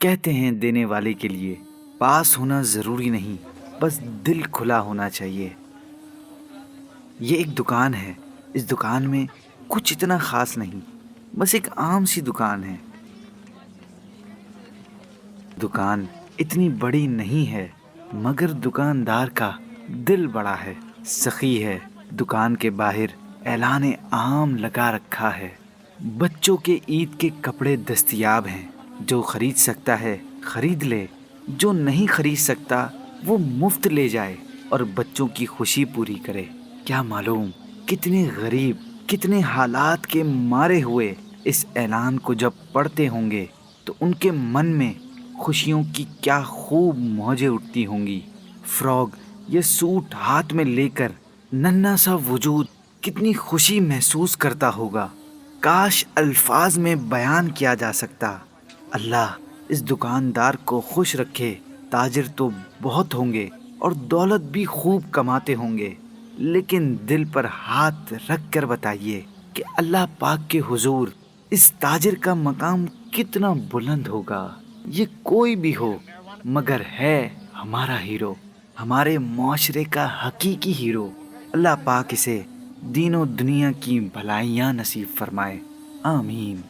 کہتے ہیں دینے والے کے لیے پاس ہونا ضروری نہیں، بس دل کھلا ہونا چاہیے۔ یہ ایک دکان ہے، اس دکان میں کچھ اتنا خاص نہیں، بس ایک عام سی دکان ہے۔ دکان اتنی بڑی نہیں ہے، مگر دکاندار کا دل بڑا ہے، سخی ہے۔ دکان کے باہر اعلان عام لگا رکھا ہے۔ بچوں کے عید کے کپڑے دستیاب ہیں، جو خرید سکتا ہے خرید لے، جو نہیں خرید سکتا وہ مفت لے جائے اور بچوں کی خوشی پوری کرے۔ کیا معلوم کتنے غریب، کتنے حالات کے مارے ہوئے اس اعلان کو جب پڑھتے ہوں گے تو ان کے من میں خوشیوں کی کیا خوب موجیں اٹھتی ہوں گی۔ فراگ یہ سوٹ ہاتھ میں لے کر ننھا سا وجود کتنی خوشی محسوس کرتا ہوگا، کاش الفاظ میں بیان کیا جا سکتا۔ اللہ اس دکاندار کو خوش رکھے۔ تاجر تو بہت ہوں گے اور دولت بھی خوب کماتے ہوں گے، لیکن دل پر ہاتھ رکھ کر بتائیے کہ اللہ پاک کے حضور اس تاجر کا مقام کتنا بلند ہوگا۔ یہ کوئی بھی ہو مگر ہے ہمارا ہیرو، ہمارے معاشرے کا حقیقی ہیرو۔ اللہ پاک اسے دین و دنیا کی بھلائیاں نصیب فرمائے، آمین۔